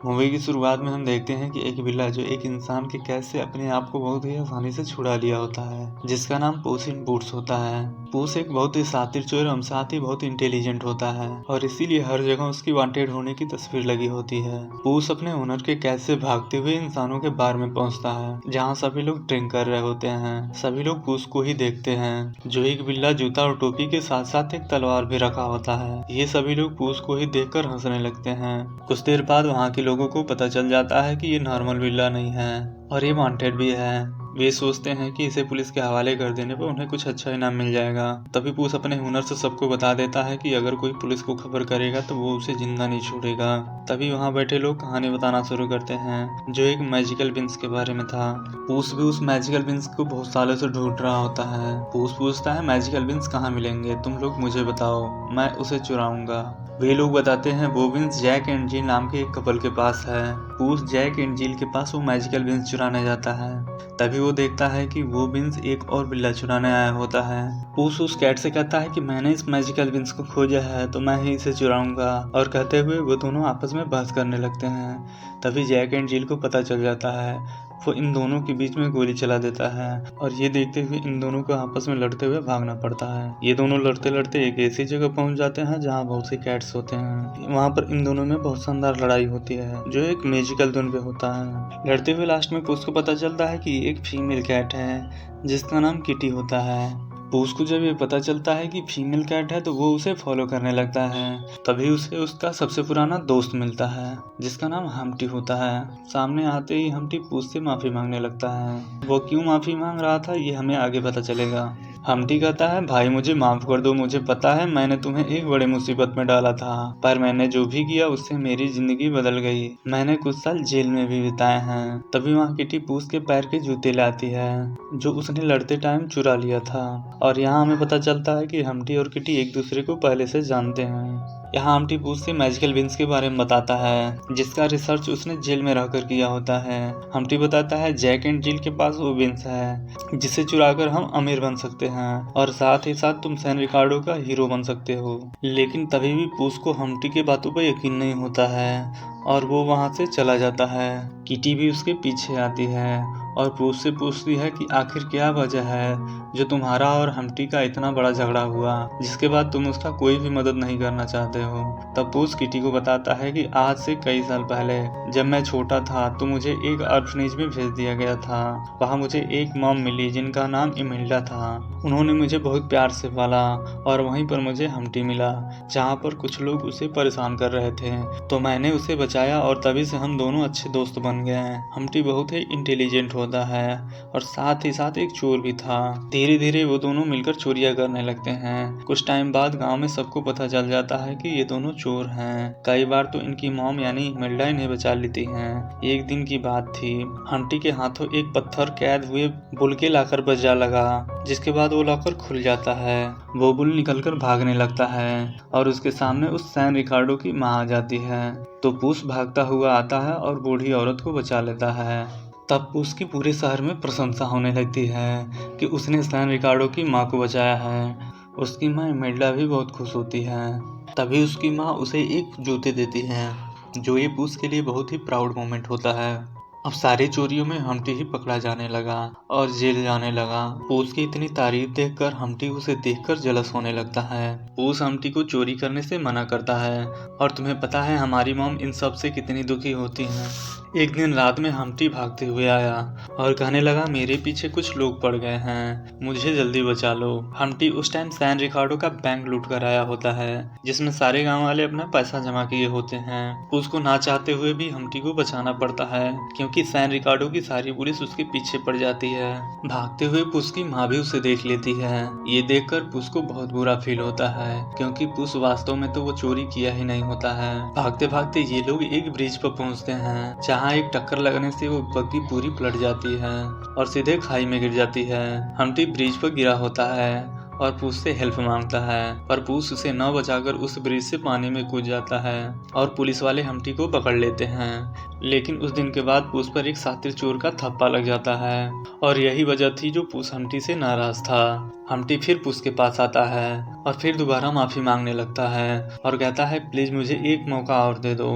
Movie की शुरुआत में हम देखते हैं कि एक बिल्ला जो एक इंसान के कैद से अपने आप को बहुत ही आसानी से छुड़ा लिया होता है, जिसका नाम पुस इन बूट्स होता है। पुस एक बहुत ही शातिर चोर एवं साथ ही बहुत इंटेलिजेंट होता है और इसीलिए हर जगह उसकी वांटेड होने की तस्वीर लगी होती है। पुस अपने ओनर के कैद से भागते हुए इंसानों के बार में पहुंचता है, जहां सभी लोग ड्रिंक कर रहे होते हैं। सभी लोग पुस को ही देखते हैं, जो एक बिल्ला, जूता और टोपी के साथ साथ एक तलवार भी रखा होता है। ये सभी लोग पुस को ही देखकर हंसने लगते हैं। कुछ देर बाद वहाँ के लोगों को पता चल जाता है कि ये नॉर्मल बिल्ला नहीं है और ये वांटेड भी है। वे सोचते हैं कि इसे पुलिस के हवाले कर देने पर उन्हें कुछ अच्छा इनाम मिल जाएगा। तभी पुस अपने हुनर से सबको बता देता है कि अगर कोई पुलिस को खबर करेगा तो वो उसे जिंदा नहीं छोड़ेगा। तभी वहाँ बैठे लोग कहानी बताना शुरू करते हैं, जो एक मैजिकल बीन्स के बारे में था। पुस भी उस मैजिकल बीन्स को बहुत सालों से ढूंढ रहा होता है। पुस पूछता है, मैजिकल बीन्स कहाँ मिलेंगे? तुम लोग मुझे बताओ, मैं उसे चुराऊंगा। वे लोग बताते हैं वो बीन्स जैक एंड जिल नाम के एक कपल के पास है। पुस जैक एंड जिल के पास वो मैजिकल बीन्स चुराने जाता है। तभी वो देखता है कि वो बीन्स एक और बिल्ला चुराने आया होता है। पुस उस कैट से कहता है कि मैंने इस मैजिकल बीन्स को खोजा है तो मैं ही इसे चुराऊंगा, और कहते हुए वो दोनों आपस में बहस करने लगते हैं। तभी जैक एंड जिल को पता चल जाता है। वो इन दोनों के बीच में गोली चला देता है और ये देखते हुए इन दोनों को आपस में लड़ते हुए भागना पड़ता है। ये दोनों लड़ते लड़ते एक ऐसी जगह पहुंच जाते हैं जहां बहुत से कैट्स होते हैं। वहां पर इन दोनों में बहुत शानदार लड़ाई होती है, जो एक मैजिकल धुन पे होता है। लड़ते हुए लास्ट में पुस को पता चलता है कि एक फीमेल कैट है जिसका नाम किटी होता है। पुस को जब ये पता चलता है कि फीमेल कैट है तो वो उसे फॉलो करने लगता है। तभी उसे उसका सबसे पुराना दोस्त मिलता है जिसका नाम हम्टी होता है। सामने आते ही हम्टी पुस से माफी मांगने लगता है। वो क्यों माफी मांग रहा था ये हमें आगे पता चलेगा। हम्टी कहता है, भाई मुझे माफ कर दो, मुझे पता है मैंने तुम्हें एक बड़ी मुसीबत में डाला था, पर मैंने जो भी किया उससे मेरी जिंदगी बदल गई। मैंने कुछ साल जेल में भी बिताए हैं। तभी वहाँ किटी पुस के पैर के जूते लाती है जो उसने लड़ते टाइम चुरा लिया था। और यहाँ हमें पता चलता है कि हम्टी और किटी एक दूसरे को पहले से जानते हैं। यहाँ हम्टी पुस से मैजिकल बीन्स के बारे में बताता है जिसका रिसर्च उसने जेल में रहकर किया होता है। हम्टी बताता है जैक एंड जिल के पास वो बीन्स है जिसे चुराकर हम अमीर बन सकते हैं और साथ ही साथ तुम सैन रिकार्डो का हीरो बन सकते हो। लेकिन तभी भी पुस को हम्टी के बातों पर यकीन नहीं होता है और वो वहाँ से चला जाता है। किटी भी उसके पीछे आती है और पुस से पूछती है कि आखिर क्या वजह है जो तुम्हारा और हम्टी का इतना बड़ा झगड़ा हुआ, जिसके बाद तुम उसका कोई भी मदद नहीं करना चाहते हो। तब पुस किटी को बताता है कि आज से कई साल पहले जब मैं छोटा था तो मुझे एक ऑर्फनेज में भेज दिया गया था। वहाँ मुझे एक मॉम मिली जिनका नाम इमेल्डा था। उन्होंने मुझे बहुत प्यार से पाला और वहीं पर मुझे हम्टी मिला जहाँ पर कुछ लोग उसे परेशान कर रहे थे, तो मैंने उसे बचाया और तभी से हम दोनों अच्छे दोस्त बन गए। हम्टी बहुत ही इंटेलिजेंट होता है और साथ ही साथ एक चोर भी था। धीरे धीरे वो दोनों मिलकर चोरियां करने लगते हैं। कुछ टाइम बाद गांव में सबको पता चल जाता है कि ये दोनों चोर हैं। कई बार तो इनकी मॉम यानी इमेल्डा इन्हें बचा लेती हैं। एक दिन की बात थी, हम्टी के हाथों एक पत्थर कैद हुए बुल के लाकर बजा लगा, जिसके बाद वो लॉकर खुल जाता है। वो बुल निकलकर भागने लगता है और उसके सामने उस सैन रिकार्डो की माँ आ जाती है। तो पुस भागता हुआ आता है और बूढ़ी औरत को बचा लेता है। तब उसकी पूरे शहर में प्रशंसा होने लगती है कि उसने सैन रिकार्डो की माँ को बचाया है। उसकी माँ इमेल्डा भी बहुत खुश होती है। तभी उसकी माँ उसे एक जूते देती है, जो ये पुस के लिए बहुत ही प्राउड मोमेंट होता है। अब सारी चोरियों में हम्टी ही पकड़ा जाने लगा और जेल जाने लगा। पुस की इतनी तारीफ देखकर हम्टी उसे देखकर जलस होने लगता है। पुस हम्टी को चोरी करने से मना करता है और तुम्हें पता है हमारी मॉम इन सब से कितनी दुखी होती हैं। एक दिन रात में हम्टी भागते हुए आया और कहने लगा, मेरे पीछे कुछ लोग पड़ गए हैं, मुझे जल्दी बचा लो। हम्टी उस टाइम सैन रिकार्डो का बैंक लूट कर आया होता है जिसमें सारे गांव वाले अपना पैसा जमा किए होते हैं। उसको ना चाहते हुए भी हम्टी को बचाना पड़ता है क्योंकि सैन रिकार्डो की सारी पुलिस उसके पीछे पड़ जाती है। भागते हुए पुस की माँ भी उसे देख लेती है। ये देखकर पुस को बहुत बुरा फील होता है क्योंकि पुस वास्तव में तो वो चोरी किया ही नहीं होता है। भागते भागते ये लोग एक ब्रिज पर पहुंचते हैं जहाँ एक टक्कर लगने से वो बग्गी पूरी पलट जाती है और सीधे खाई में गिर जाती है। हम्टी ब्रिज पर गिरा होता है और पुस से हेल्प मांगता है, पर पुस उसे न बचाकर उस ब्रिज से पानी में कूद जाता है और पुलिस वाले हम्टी को पकड़ लेते हैं। लेकिन उस दिन के बाद पूस पर एक शातिर चोर का थप्पा लग जाता है और यही वजह थी जो पूस हम्टी से नाराज था। हम्टी फिर पूस के पास आता है और फिर दोबारा माफी मांगने लगता है और कहता है प्लीज मुझे एक मौका और दे दो।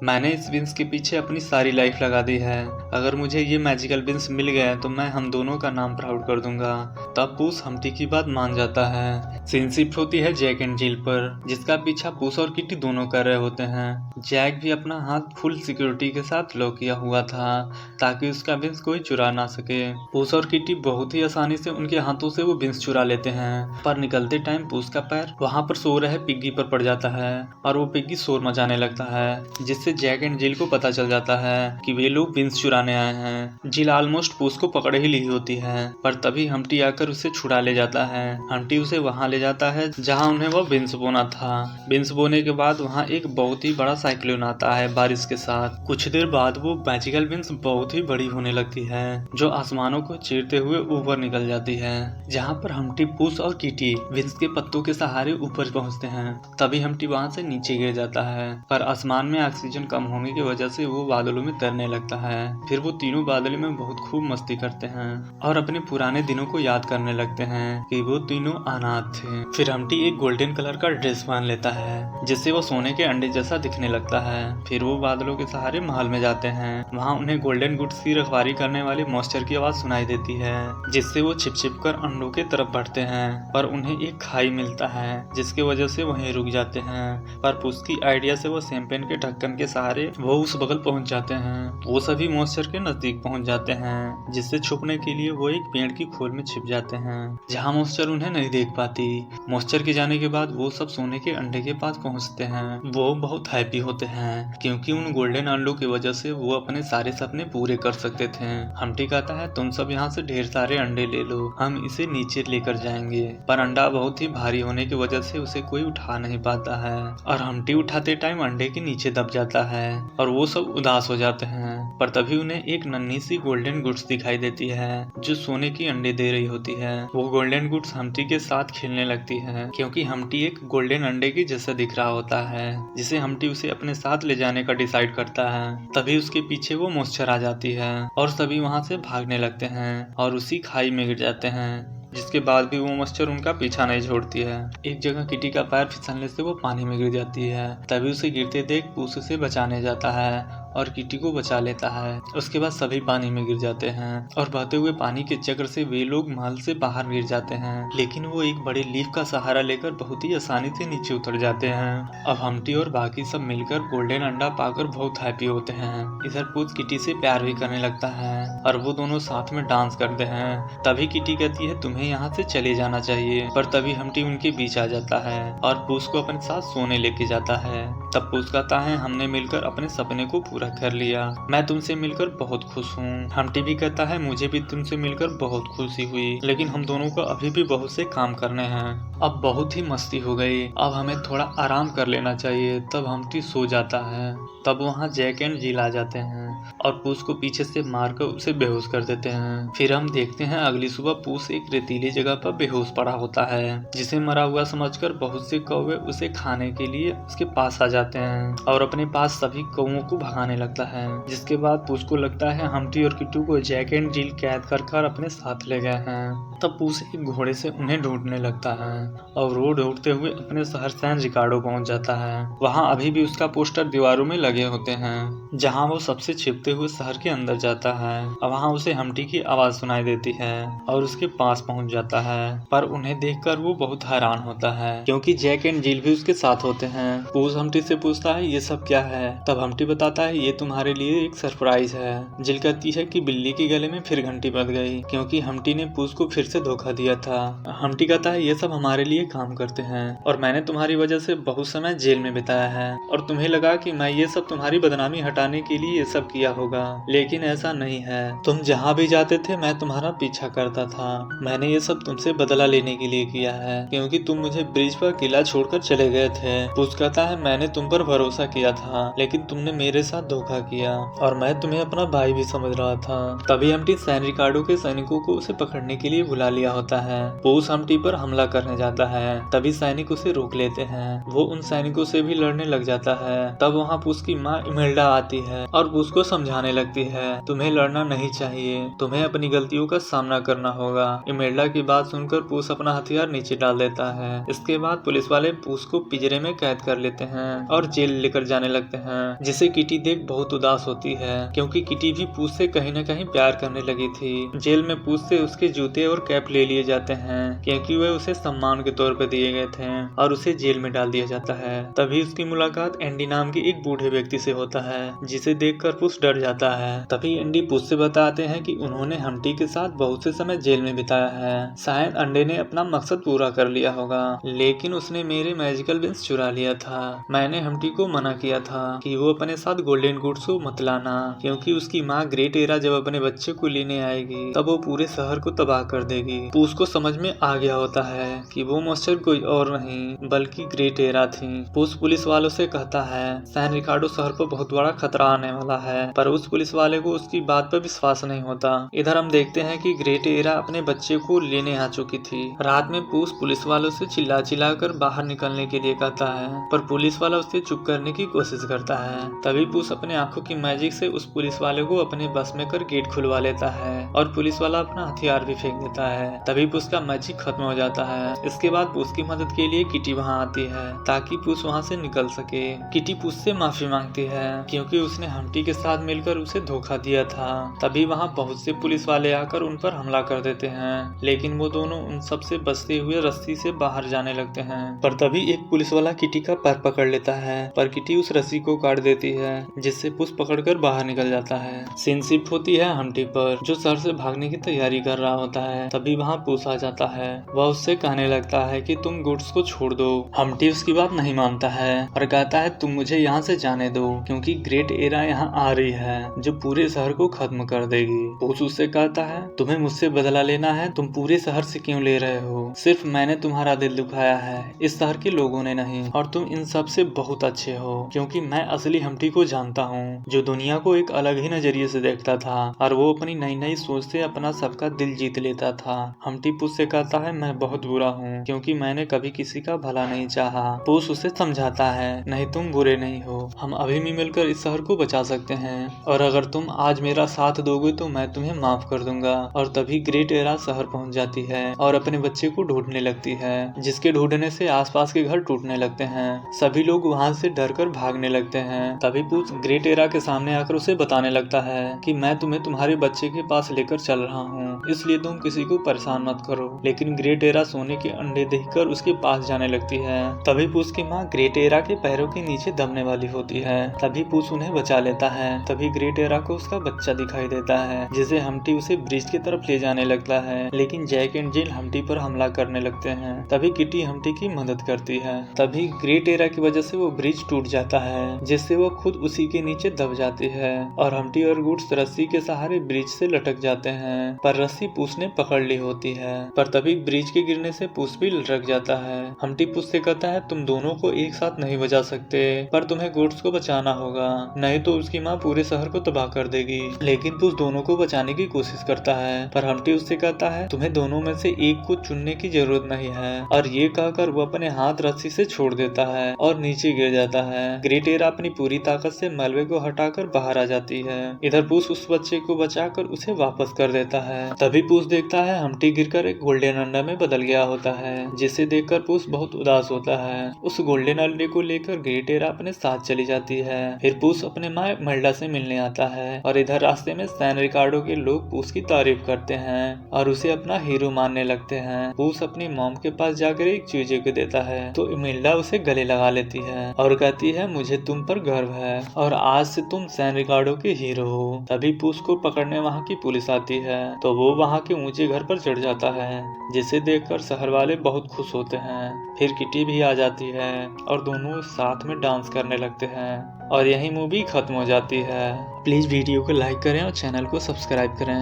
मैंने इस विंस के पीछे अपनी सारी लाइफ लगा दी है। अगर मुझे ये मैजिकल विंस मिल गए तो मैं हम दोनों का नाम प्राउड कर दूंगा। तब पूस हम्टी की बात मान जाता है। सीन शिफ्ट होती है जैक एंड जिल पर, जिसका पीछा पूस और किटी दोनों कर रहे होते हैं। जैक भी अपना हाथ फुल सिक्योरिटी के साथ लॉक किया हुआ था ताकि उसका विंस कोई चुरा ना सके। पूस और किटी बहुत ही आसानी से उनके हाथों से वो विंस चुरा लेते हैं, पर निकलते टाइम पूस का पैर वहां पर सो रहे पिग्गी पर पड़ जाता है और वो पिग्गी शोर मचाने लगता है, जिससे जैक एंड जिल को पता चल जाता है कि वे लोग विंस चुराने आए हैं। जिल ऑलमोस्ट पूस को पकड़ ही ली होती है, पर तभी हम्टी आकर उसे छुड़ा ले जाता है। हम्टी उसे वहां ले जाता है जहां उन्हें वो विंस बोना था। विंस बोने के बाद वहां एक बहुत ही बड़ा साइक्लोन आता है बारिश के साथ। कुछ देर बाद वो मैजिकल विंस बहुत ही बड़ी होने लगती है जो आसमानों को चीरते हुए ऊपर निकल जाती है, जहाँ पर हम्टी, पूस और किटी विंस के पत्तों के सहारे ऊपर पहुँचते हैं। तभी हम्टी वहाँ से नीचे गिर जाता है, पर आसमान में ऑक्सीजन कम होने की वजह से वो बादलों में तैरने लगता है। फिर वो तीनों बादलों में बहुत खूब मस्ती करते हैं और अपने पुराने दिनों को याद करने लगते हैं कि वो तीनों अनाथ थे। फिर हम्टी एक गोल्डन कलर का ड्रेस पहन लेता है जिससे वो सोने के अंडे जैसा दिखने लगता है। फिर वो बादलों के सहारे महल में जाते हैं। वहाँ उन्हें गोल्डन गुड्स की रखवाली करने वाले मॉन्स्टर की आवाज सुनाई देती है, जिससे वो छिप छिप कर अंडों के तरफ बढ़ते हैं। पर उन्हें एक खाई मिलता है जिसकी वजह से वहीं रुक जाते हैं। पर पूस की आइडिया से वो शैंपेन के ढक्कन के सहारे वो उस बगल पहुंच जाते हैं। वो सभी मॉन्स्टर के नजदीक पहुंच जाते हैं, जिससे छुपने के लिए वो एक पेड़ की खोल में छिप जाते हैं जहाँ मॉन्स्टर उन्हें नहीं देख पाती। मॉन्स्टर के जाने के बाद वो सब सोने के अंडे के पास पहुंचते हैं। वो बहुत हैप्पी होते हैं क्योंकि उन गोल्डन अंडों की वजह से वो अपने सारे सपने पूरे कर सकते थे। हम्टी कहता है तुम सब यहाँ से ढेर सारे अंडे ले लो, हम इसे नीचे लेकर जाएंगे। पर अंडा बहुत ही भारी होने की वजह से उसे कोई उठा नहीं पाता है और हम्टी उठाते टाइम अंडे के नीचे दब जाता है और वो सब उदास हो जाते हैं। पर तभी उन्हें एक नन्ही सी गोल्डन गुड्स दिखाई देती है जो सोने की अंडे दे रही होती है। वो गोल्डन गुड्स हम्टी के साथ खेलने लगती है क्योंकि हम्टी एक गोल्डन अंडे की जैसा दिख रहा होता है, जिसे हम्टी उसे अपने साथ ले जाने का डिसाइड करता है। तभी उसके पीछे वो मॉन्स्टर आ जाती है और सभी वहां से भागने लगते हैं और उसी खाई में गिर जाते हैं, जिसके बाद भी वो मॉन्स्टर उनका पीछा नहीं छोड़ती है। एक जगह किटी का पैर फिसलने से वो पानी में गिर जाती है। तभी उसे गिरते देख पूस उसे बचाने जाता है और किटी को बचा लेता है। उसके बाद सभी पानी में गिर जाते हैं और बहते हुए पानी के चक्कर से वे लोग महल से बाहर गिर जाते हैं, लेकिन वो एक बड़े लीफ का सहारा लेकर बहुत ही आसानी से नीचे उतर जाते हैं। अब हम्टी और बाकी सब मिलकर गोल्डन अंडा पाकर बहुत हैप्पी होते हैं। इधर पूस किटी से प्यार भी करने लगता है और वो दोनों साथ में डांस करते हैं। तभी किटी कहती है तुम्हें यहाँ से चले जाना चाहिए, पर तभी हम्टी उनके बीच आ जाता है और पूस को अपने साथ सोने लेके जाता है। तब पूस कहता है हमने मिलकर अपने सपने को पूरा कर लिया, मैं तुमसे मिलकर बहुत खुश हूँ। हम्टी भी कहता है मुझे भी तुमसे मिलकर बहुत खुशी हुई, लेकिन हम दोनों को अभी भी बहुत से काम करने हैं। अब बहुत ही मस्ती हो गई, अब हमें थोड़ा आराम कर लेना चाहिए। तब हम्टी सो जाता है। तब वहाँ जैक एंड जिल आ जाते हैं और पूस को पीछे से मारकर उसे बेहोश कर देते हैं। फिर हम देखते हैं अगली सुबह पूस एक रेतीली जगह पर बेहोश पड़ा होता है, जिसे मरा हुआ समझकर बहुत से कौवे उसे खाने के लिए उसके पास आ जाते हैं और अपने पास सभी कौवों को भगाने लगता है। जिसके बाद पूस को लगता है हम्टी और किट्टू को जैक एंड जिल कैद कर अपने साथ ले गए हैं। तब पूस एक घोड़े से उन्हें ढूंढने लगता है और वो ढूंढते हुए अपने शहर सैन रिकार्डो पहुंच जाता है। वहाँ अभी भी उसका पोस्टर दीवारों में लगे होते हैं, जहाँ वो सबसे छिपते हुए शहर के अंदर जाता है। वहाँ उसे हम्टी की आवाज सुनाई देती है और उसके पास पहुंच जाता है, पर उन्हें देखकर वो बहुत हैरान होता है क्योंकि जैक एंड जिल भी उसके साथ होते हैं। पूस हम्टी से पूछता है ये सब क्या है? तब हम्टी बताता है ये तुम्हारे लिए एक सरप्राइज है। जिल कहती है कि बिल्ली के गले में फिर घंटी बज गई क्योंकि हम्टी ने पूस को फिर से धोखा दिया था। हम्टी कहता है ये सब हमारे लिए काम करते हैं और मैंने तुम्हारी वजह से बहुत समय जेल में बिताया है और तुम्हें लगा कि मैं ये सब तुम्हारी बदनामी हटाने के लिए ये सब किया होगा, लेकिन ऐसा नहीं है। तुम जहाँ भी जाते थे मैं तुम्हारा पीछा करता था। मैंने ये सब तुमसे बदला लेने के लिए किया है क्योंकि तुम मुझे ब्रिज पर किला छोड़कर चले गए थे। पूस कहता है मैंने तुम पर भरोसा किया था, लेकिन तुमने मेरे साथ धोखा किया और मैं तुम्हें अपना भाई भी समझ रहा था। तभी हम्टी सैन रिकार्डो के सैनिकों को उसे पकड़ने के लिए बुला लिया होता है। पूस हम्टी पर हमला करने जाता है, तभी सैनिक उसे रोक लेते हैं। वो उन सैनिकों से भी लड़ने लग जाता है। तब वहाँ पूस की माँ इमेल्डा आती है और पूस को समझाने लगती है, तुम्हें लड़ना नहीं चाहिए, तुम्हें अपनी गलतियों का सामना करना होगा। इमेल्डा की बात सुनकर पूस अपना हथियार नीचे डाल देता है। इसके बाद पुलिस वाले पूस को पिंजरे में कैद कर लेते हैं और जेल लेकर जाने लगते हैं, जिसे किटी देख बहुत उदास होती है, क्योंकि किटी भी पूस से कहीं न कहीं प्यार करने लगी थी। जेल में पूस से उसके जूते और कैप ले लिए जाते हैं, क्योंकि वे उसे सम्मान के तौर पर दिए गए थे, और उसे जेल में डाल दिया जाता है। तभी उसकी मुलाकात एंडी नाम के एक बूढ़े व्यक्ति से होता है, जिसे देखकर पूस डर जाता है। तभी एंडी पूस से बताते हैं कि उन्होंने हम्टी के साथ बहुत से समय जेल में बिताया है। शायद अंडे ने अपना मकसद पूरा कर लिया होगा, लेकिन उसने मेरे मैजिकल बीन्स चुरा लिया था। मैंने हम्टी को मना किया था कि वो अपने साथ गोल्डन गुड्स को मत लाना, क्योंकि उसकी माँ ग्रेट एरा जब अपने बच्चे को लेने आएगी तब वो पूरे शहर को तबाह कर देगी। पूस को समझ में आ गया होता है कि वो मॉन्स्टर कोई और नहीं बल्कि ग्रेट एरा थी। पूस पुलिस वालों से कहता है सैन रिकार्डो शहर पर बहुत बड़ा खतरा आने वाला है, पर उस पुलिस वाले को उसकी बात पर विश्वास नहीं होता। इधर हम देखते हैं कि ग्रेट एरा अपने बच्चे को लेने आ चुकी थी। रात में पूस पुलिस वालों से चिल्ला चिल्ला कर बाहर निकलने के लिए कहता है, पर पुलिस वाला उसे चुप करने की कोशिश करता है। तभी पूस अपने आंखों की मैजिक से उस पुलिस वाले को अपने बस में कर गेट खुलवा लेता है और पुलिस वाला अपना हथियार भी फेंक देता है। तभी पूस का मैजिक खत्म हो जाता है। इसके बाद पूस की मदद के लिए किटी वहाँ आती है ताकि पूस वहाँ से निकल सके। किटी पूस से माफी मांगती है क्योंकि उसने हम्टी के साथ मिलकर उसे धोखा दिया था। तभी वहाँ बहुत से पुलिस वाले आकर उन पर हमला कर देते हैं, लेकिन वो दोनों उन सब से बचते हुए रस्सी से बाहर जाने लगते हैं। पर तभी एक पुलिस वाला किटी का पैर पकड़ लेता है, पर किटी उस रस्सी को काट देती है, जिससे पूस पकड़कर बाहर निकल जाता है। सीन शिफ्ट होती है हम्टी पर, जो शहर से भागने की तैयारी कर रहा होता है। तभी वहाँ पूस आ जाता है। वह उससे कहने लगता है कि तुम गुड्स को छोड़ दो। हम्टी उसकी बात नहीं मानता है और कहता है तुम मुझे यहाँ से जाने दो, क्योंकि ग्रेट एरा यहाँ आ रही है जो पूरे शहर को खत्म कर देगी। पूस उससे कहता है तुम्हें मुझसे बदला लेना है, तुम पूरे शहर से क्यों ले रहे हो? सिर्फ मैंने तुम्हारा दिल दुखाया है, इस शहर के लोगों ने नहीं, और तुम इन सब से बहुत अच्छे हो, क्योंकि मैं असली हम्टी को जानता हूँ, जो दुनिया को एक अलग ही नजरिए से देखता था और वो अपनी नई नई सोच से अपना सबका दिल जीत लेता था। हम्टी पूस से कहता है मैं बहुत बुरा हूँ, क्योंकि मैंने कभी किसी का भला नहीं चाहा। पूस उसे समझाता है नहीं तुम बुरे नहीं हो, हम अभी भी मिलकर इस शहर को बचा सकते हैं, और अगर तुम आज मेरा साथ दोगे तो मैं तुम्हें माफ कर दूंगा। और तभी ग्रेट एरा शहर पहुंच जाती है और अपने बच्चे को ढूंढने लगती है, जिसके ढूंढने से आसपास के घर टूटने लगते हैं। सभी लोग वहां से डरकर भागने लगते हैं। तभी पूस ग्रेट एरा के सामने आकर उसे बताने लगता है कि मैं तुम्हें तुम्हारे बच्चे के पास लेकर चल रहा हूँ, इसलिए तुम किसी को परेशान मत करो। लेकिन ग्रेट एरा सोने के अंडे देखकर उसके पास जाने लगती है। तभी पूस की माँ ग्रेट एरा के पैरों के नीचे दबने वाली होती है। तभी पूस उन्हें बचा लेता है। तभी ग्रेट एरा को उसका बच्चा दिखाई देता है, जिसे हम्टी उसे ब्रिज की तरफ ले जाने लगता है, लेकिन जैक एंड जिल हम्टी पर हमला करने लगते हैं। तभी किटी हम्टी की मदद करती है। तभी ग्रेट एरा की वजह से वो ब्रिज टूट जाता है, जिससे वो खुद उसी के नीचे दब जाती है और हम्टी और गुड्स रस्सी के सहारे ब्रिज से लटक जाते हैं, पर रस्सी पूस ने पकड़ ली होती है। पर तभी ब्रिज के गिरने से पूस भी लटक जाता है। हम्टी पूस से कहता है तुम दोनों को एक साथ नहीं बचा सकते, पर तुम्हें गुड्स को बचाना होगा, नहीं तो उसकी माँ पूरे शहर को तबाह कर देगी। लेकिन पूस दोनों को बचाने की कोशिश करता है, पर हम्टी उससे कहता है तुम्हें दोनों में से एक को चुनने की जरूरत नहीं है, और ये कहकर वो अपने हाथ रस्सी से छोड़ देता है और नीचे गिर जाता है। ग्रेट एरा अपनी पूरी ताकत से मलबे को हटाकर बाहर आ जाती है। इधर पूस उस बच्चे को बचाकर उसे वापस कर देता है। तभी पूस देखता है हम्टी गिरकर एक गोल्डन अंडा में बदल गया होता है, जिसे देखकर पूस बहुत उदास होता है। उस गोल्डन अंडे को लेकर ग्रेट एरा अपने साथ चली जाती है। फिर पूस अपने माँ इमेल्डा से मिलने आता है, और इधर रास्ते में सैन रिकार्डो के लोग पूस की तारीफ करते हैं और उसे अपना हीरो मानने लगते हैं। पूस अपनी मॉम के पास जाकर एक चूजे को देता है, तो इमेल्डा उसे गले लगा लेती है और कहती है मुझे तुम पर गर्व है और आज से तुम सैन रिकार्डो के हीरो हो। तभी पूस को पकड़ने वहाँ की पुलिस आती है, तो वो वहाँ के ऊंचे घर पर चढ़ जाता है, जिसे देखकर शहर वाले बहुत खुश होते हैं। फिर किटी भी आ जाती है और दोनों साथ में डांस करने लगते हैं, और यही मूवी खत्म हो जाती है। प्लीज वीडियो को लाइक करें और चैनल को सब्सक्राइब करें।